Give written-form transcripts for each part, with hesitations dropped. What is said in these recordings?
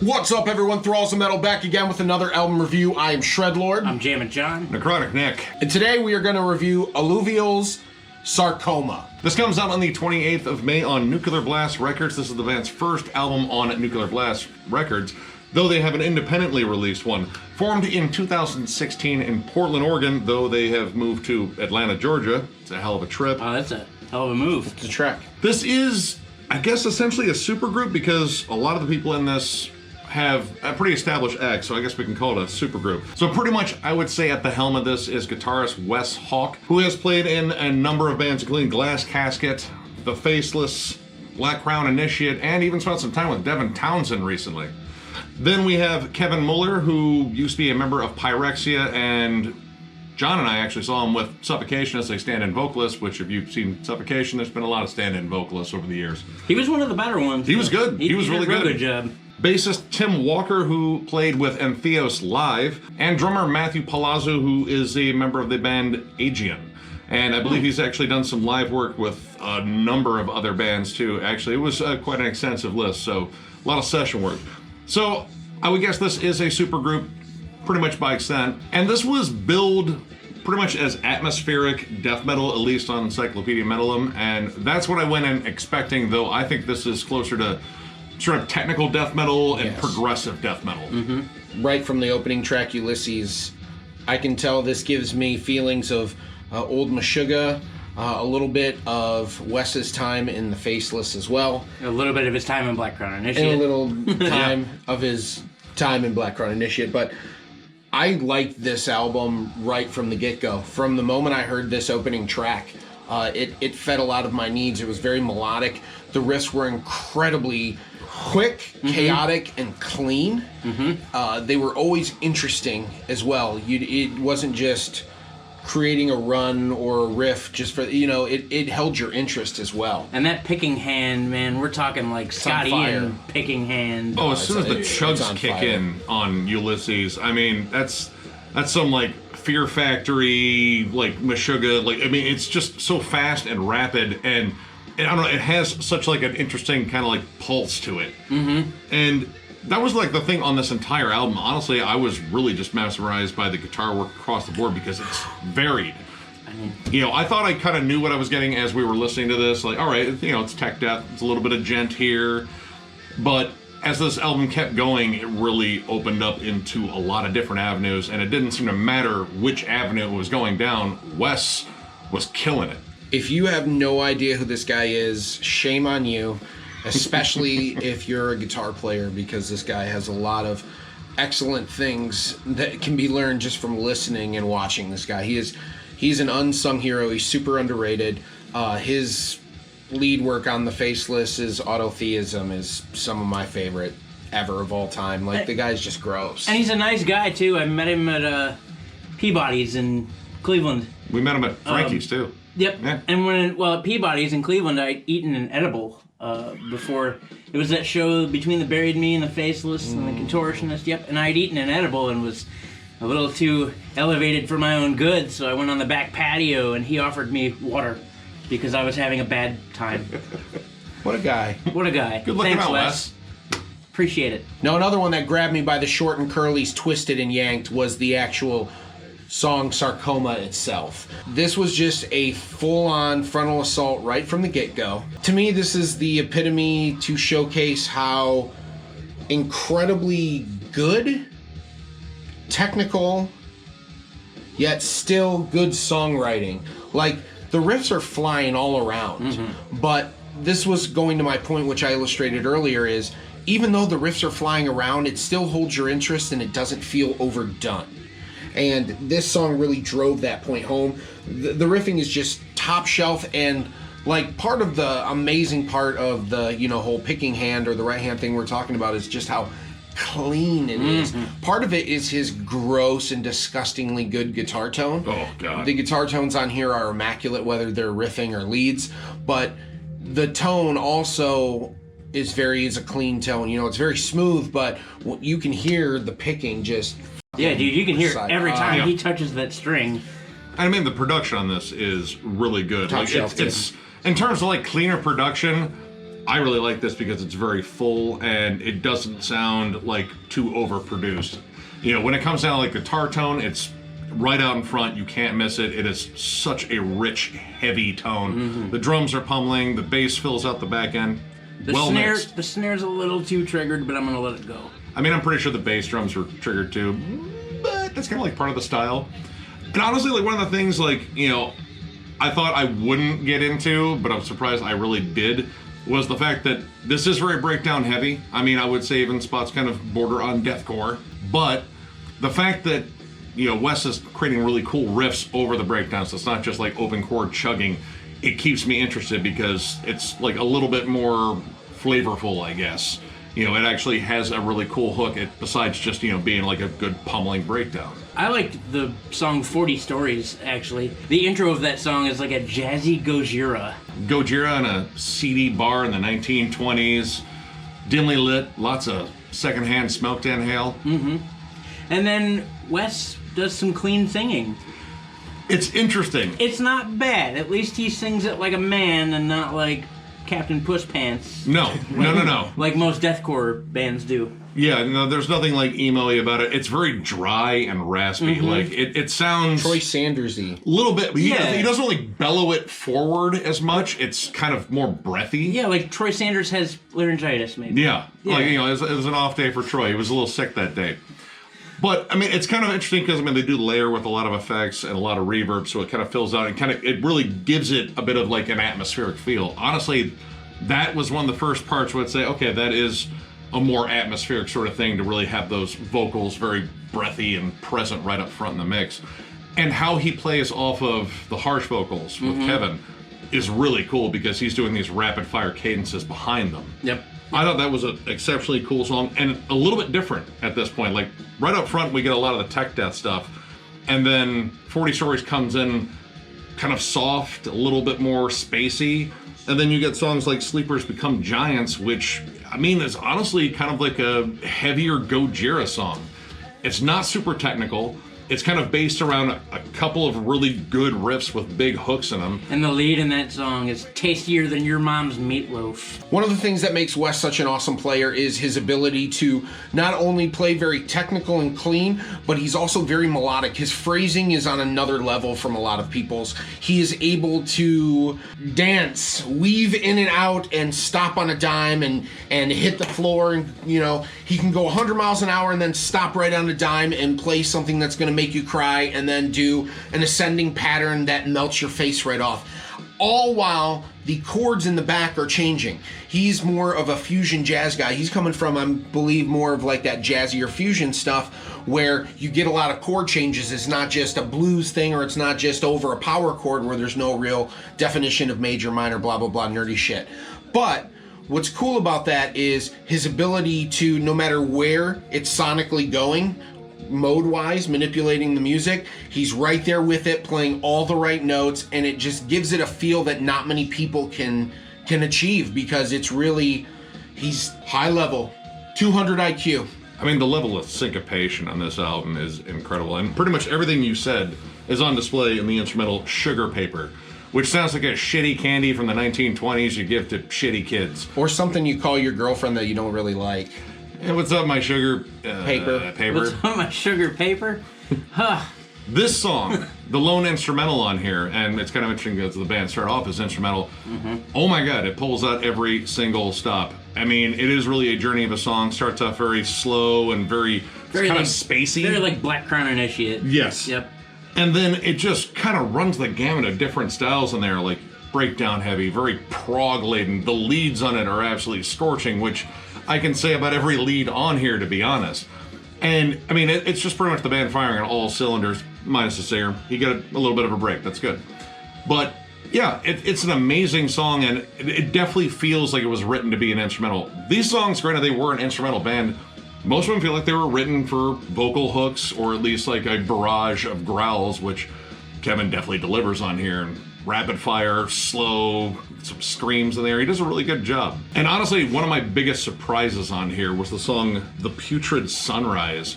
What's up, everyone? Thralls of Metal back again with another album review. I am Shredlord. I'm Jammin John. Necrotic Nick. And today we are going to review Alluvial's Sarcoma. This comes out on the 28th of May on Nuclear Blast Records. This is the band's first album on Nuclear Blast Records, though they have an independently released one. Formed in 2016 in Portland, Oregon, though they have moved to Atlanta, Georgia. It's a hell of a trip. Oh, that's a hell of a move. It's a trek. This is, I guess, essentially a supergroup because a lot of the people in this have a pretty established act, so I guess we can call it a supergroup. So pretty much, I would say at the helm of this is guitarist Wes Hawk, who has played in a number of bands, including Glass Casket, The Faceless, Black Crown Initiate, and even spent some time with Devin Townsend recently. Then we have Kevin Muller, who used to be a member of Pyrexia, and John and I actually saw him with Suffocation as a stand-in vocalist, which if you've seen Suffocation, there's been a lot of stand-in vocalists over the years. He was one of the better ones. He was good. He was really did a good. Good job. Bassist Tim Walker, who played with Entheos live, and drummer Matthew Palazzo, who is a member of the band Aegean. And I believe he's actually done some live work with a number of other bands too. Actually, it was quite an extensive list, so a lot of session work. So I would guess this is a supergroup pretty much by extent. And this was billed pretty much as atmospheric death metal, at least on Encyclopedia Metalum. And that's what I went in expecting, though I think this is closer to sort of technical death metal and progressive death metal. Mm-hmm. Right from the opening track, Ulysses, I can tell this gives me feelings of old Meshuggah, a little bit of Wes's time in The Faceless as well. A little bit of his time in Black Crown Initiate. And a little time of his time in Black Crown Initiate. But I liked this album right from the get-go. From the moment I heard this opening track, it fed a lot of my needs. It was very melodic. The riffs were incredibly quick, chaotic, and clean. They were always interesting as well. It wasn't just creating a run or a riff just for, it held your interest as well. And that picking hand, man, we're talking like Scotty and picking hand. Oh, as soon as the chugs kick in on Ulysses, I mean, that's some like Fear Factory, like Meshuggah, like, I mean, it's just so fast and rapid, and I don't know, it has such like an interesting kind of like pulse to it. And that was like the thing on this entire album. Honestly, I was really just mesmerized by the guitar work across the board because it's varied. I thought I kind of knew what I was getting as we were listening to this. Like, all right, it's tech death, it's a little bit of gent here. But as this album kept going, it really opened up into a lot of different avenues, and it didn't seem to matter which avenue it was going down. Wes was killing it. If you have no idea who this guy is, shame on you, especially if you're a guitar player, because this guy has a lot of excellent things that can be learned just from listening and watching this guy. He's an unsung hero. He's super underrated. His lead work on The Faceless is Autotheism is some of my favorite ever of all time. Like, the guy's just gross. And he's a nice guy, too. I met him at Peabody's in Cleveland. We met him at Frankie's, too. Yep. Yeah. And at Peabody's in Cleveland, I'd eaten an edible before. It was that show between the Buried Me and the Faceless and the Contortionist. Yep. And I'd eaten an edible and was a little too elevated for my own good, so I went on the back patio and he offered me water because I was having a bad time. What a guy. What a guy. Good looking Thanks, out, Wes. Appreciate it. Now, another one that grabbed me by the short and curlies, twisted and yanked, was the actual song Sarcoma itself. This was just a full-on frontal assault right from the get-go. To me, this is the epitome to showcase how incredibly good, technical, yet still good songwriting. Like, the riffs are flying all around, but this was going to my point, which I illustrated earlier, is even though the riffs are flying around, it still holds your interest and it doesn't feel overdone. And this song really drove that point home. The riffing is just top shelf, and like part of the amazing part of the whole picking hand or the right hand thing we're talking about is just how clean it is. Part of it is his gross and disgustingly good guitar tone. Oh God. The guitar tones on here are immaculate, whether they're riffing or leads, but the tone also is a clean tone. It's very smooth, but you can hear the picking just. Yeah, dude, you can hear it every time he touches that string. I mean, the production on this is really good. Top Like, shelf, it's in terms of like cleaner production, I really like this because it's very full and it doesn't sound like too overproduced. You know, when it comes down to like guitar tone, it's right out in front. You can't miss it. It is such a rich, heavy tone. The drums are pummeling. The bass fills out the back end. The snare's a little too triggered, but I'm gonna let it go. I mean, I'm pretty sure the bass drums were triggered too, but that's kind of like part of the style. And honestly, like one of the things, like, you know, I thought I wouldn't get into, but I'm surprised I really did, was the fact that this is very breakdown heavy. I mean, I would say even spots kind of border on deathcore, but the fact that, you know, Wes is creating really cool riffs over the breakdowns, so it's not just like open chord chugging, it keeps me interested because it's like a little bit more flavorful, I guess. You know, it actually has a really cool hook, besides just, you know, being like a good pummeling breakdown. I liked the song 40 Stories, actually. The intro of that song is like a jazzy Gojira. Gojira in a seedy bar in the 1920s, dimly lit, lots of secondhand smoke to inhale. And then Wes does some clean singing. It's interesting. It's not bad. At least he sings it like a man and not like Captain Puss Pants. No. Like most deathcore bands do. Yeah, no, there's nothing like emo-y about it. It's very dry and raspy. Like, it sounds... Troy Sanders-y. A little bit. He doesn't really bellow it forward as much. It's kind of more breathy. Yeah, like Troy Sanders has laryngitis, maybe. Yeah. Like, you know, it was an off day for Troy. He was a little sick that day. But, I mean, it's kind of interesting because, I mean, they do layer with a lot of effects and a lot of reverb, so it kind of fills out and it really gives it a bit of, like, an atmospheric feel. Honestly, that was one of the first parts where I'd say, okay, that is a more atmospheric sort of thing to really have those vocals very breathy and present right up front in the mix. And how he plays off of the harsh vocals with Kevin is really cool because he's doing these rapid-fire cadences behind them. Yep. I thought that was an exceptionally cool song and a little bit different at this point. Like, right up front, we get a lot of the tech death stuff. And then 40 Stories comes in kind of soft, a little bit more spacey. And then you get songs like Sleepers Become Giants, which, I mean, is honestly kind of like a heavier Gojira song. It's not super technical. It's kind of based around a couple of really good riffs with big hooks in them. And the lead in that song is tastier than your mom's meatloaf. One of the things that makes Wes such an awesome player is his ability to not only play very technical and clean, but he's also very melodic. His phrasing is on another level from a lot of people's. He is able to dance, weave in and out, and stop on a dime and hit the floor. And, you know, he can go 100 miles an hour and then stop right on a dime and play something that's going to make you cry, and then do an ascending pattern that melts your face right off. All while the chords in the back are changing. He's more of a fusion jazz guy. He's coming from, I believe, more of like that jazzier fusion stuff where you get a lot of chord changes. It's not just a blues thing, or it's not just over a power chord where there's no real definition of major, minor, blah, blah, blah, nerdy shit. But what's cool about that is his ability to, no matter where it's sonically going, mode-wise, manipulating the music, he's right there with it, playing all the right notes, and it just gives it a feel that not many people can achieve, because it's really, he's high level, 200 IQ. I mean, the level of syncopation on this album is incredible, and pretty much everything you said is on display in the instrumental Sugar Paper, which sounds like a shitty candy from the 1920s you give to shitty kids. Or something you call your girlfriend that you don't really like. Hey, what's up, my sugar paper? What's up, my sugar paper? Huh. This song, the lone instrumental on here, and it's kind of interesting because the band started off as instrumental. Oh my god, it pulls out every single stop. I mean, it is really a journey of a song. Starts off very slow and very kind like, of spacey. Very like Black Crown Initiate. Yes. Yep. And then it just kind of runs the gamut of different styles in there, like breakdown heavy, very prog laden. The leads on it are absolutely scorching, which I can say about every lead on here, to be honest. And, I mean, it's just pretty much the band firing on all cylinders, minus the singer. He got a little bit of a break. That's good. But, yeah, it's an amazing song, and it definitely feels like it was written to be an instrumental. These songs, granted, they were an instrumental band. Most of them feel like they were written for vocal hooks, or at least like a barrage of growls, which Kevin definitely delivers on here. And rapid fire, slow, some screams in there. He does a really good job. And honestly, one of my biggest surprises on here was the song The Putrid Sunrise.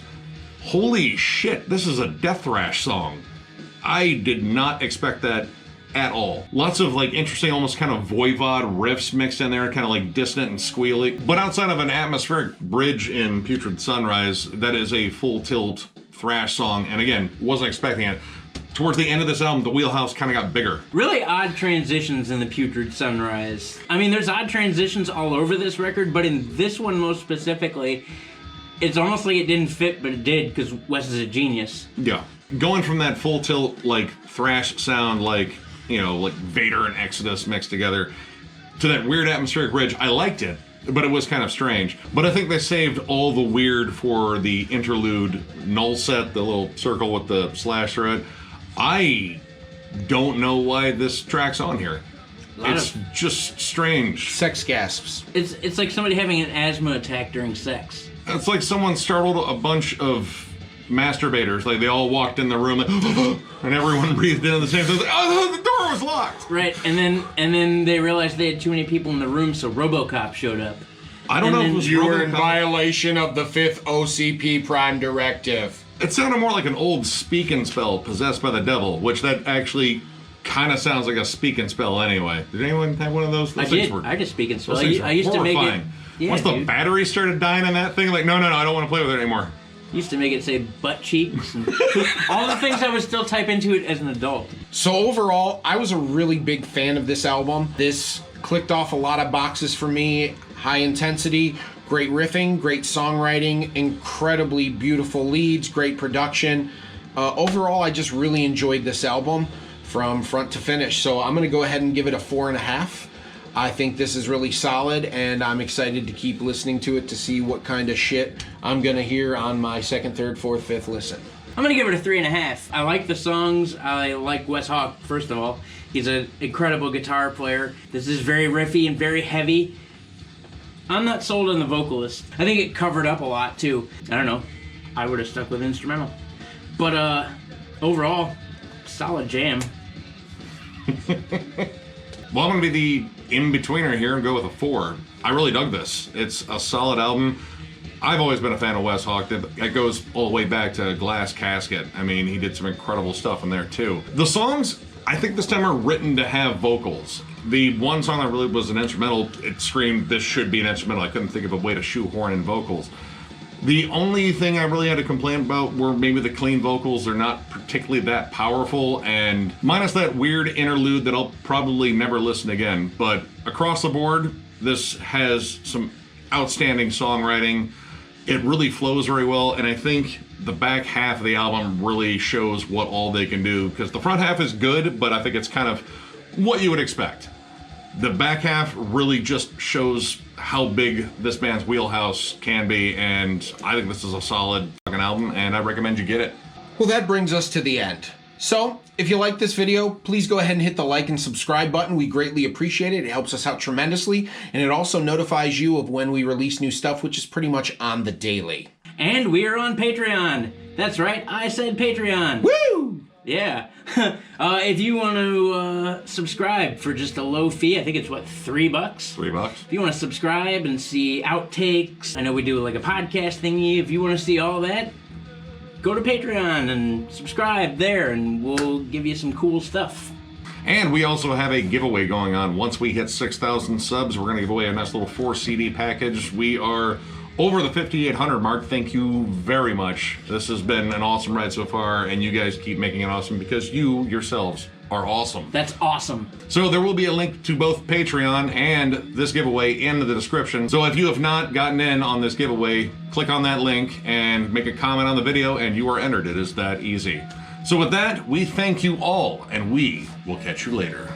Holy shit, this is a death thrash song. I did not expect that at all. Lots of like interesting, almost kind of voivod riffs mixed in there, kind of like dissonant and squealy. But outside of an atmospheric bridge in Putrid Sunrise, that is a full tilt thrash song. And again, wasn't expecting it. Towards the end of this album, the wheelhouse kind of got bigger. Really odd transitions in the Putrid Sunrise. I mean, there's odd transitions all over this record, but in this one most specifically, it's almost like it didn't fit, but it did, because Wes is a genius. Yeah. Going from that full tilt, like, thrash sound, like, you know, like Vader and Exodus mixed together, to that weird atmospheric bridge, I liked it, but it was kind of strange. But I think they saved all the weird for the interlude null set, the little circle with the slash through it. I don't know why this track's on here. It's just strange. Sex gasps. It's like somebody having an asthma attack during sex. It's like someone startled a bunch of masturbators. Like they all walked in the room and everyone breathed in at the same time. Like, oh, the door was locked. Right, and then they realized they had too many people in the room, so RoboCop showed up. I don't know if it was You were in RoboCop. violation of the 5th OCP Prime Directive. It sounded more like an old speak and spell possessed by the devil, which that actually kind of sounds like a speak and spell anyway. Did anyone have one of those? I did. I just speak and spell. Those things I used to make it. horrifying. Yeah, Once the dude. battery started dying on that thing, like, no, I don't want to play with it anymore. Used to make it say butt cheeks and all the things I would still type into it as an adult. So overall, I was a really big fan of this album. This clicked off a lot of boxes for me. High intensity, great riffing, great songwriting, incredibly beautiful leads, great production. Overall, I just really enjoyed this album from front to finish. So I'm going to go ahead and give it a 4.5. I think this is really solid, and I'm excited to keep listening to it to see what kind of shit I'm going to hear on my 2nd, 3rd, 4th, 5th listen. I'm gonna give it a 3.5. I like the songs. I like Wes Hawk, first of all. He's an incredible guitar player. This is very riffy and very heavy. I'm not sold on the vocalist. I think it covered up a lot too. I don't know. I would have stuck with instrumental. But overall, solid jam. Well, I'm going to be the in-betweener here and go with a 4. I really dug this. It's a solid album. I've always been a fan of Wes Hawk. That goes all the way back to Glass Casket. I mean, he did some incredible stuff in there, too. The songs, I think this time are written to have vocals. The one song that really was an instrumental, it screamed, this should be an instrumental. I couldn't think of a way to shoehorn in vocals. The only thing I really had to complain about were maybe the clean vocals. They're not particularly that powerful, and minus that weird interlude that I'll probably never listen again. But across the board, this has some outstanding songwriting. It really flows very well, and I think the back half of the album really shows what all they can do, because the front half is good, but I think it's kind of what you would expect. The back half really just shows how big this band's wheelhouse can be, and I think this is a solid fucking album, and I recommend you get it. Well, that brings us to the end. So, if you like this video, please go ahead and hit the like and subscribe button. We greatly appreciate it. It helps us out tremendously, and it also notifies you of when we release new stuff, which is pretty much on the daily. And we are on Patreon. That's right, I said Patreon. Woo! Yeah. If you want to subscribe for just a low fee, I think it's what, $3? $3. If you want to subscribe and see outtakes, I know we do like a podcast thingy. If you want to see all that, go to Patreon and subscribe there, and we'll give you some cool stuff. And we also have a giveaway going on. Once we hit 6,000 subs, we're going to give away a nice little 4 CD package. We are over the 5,800 mark. Thank you very much. This has been an awesome ride so far, and you guys keep making it awesome because you yourselves are awesome. That's awesome. So there will be a link to both Patreon and this giveaway in the description. So if you have not gotten in on this giveaway, click on that link and make a comment on the video, and you are entered. It is that easy. So with that, we thank you all, and we will catch you later.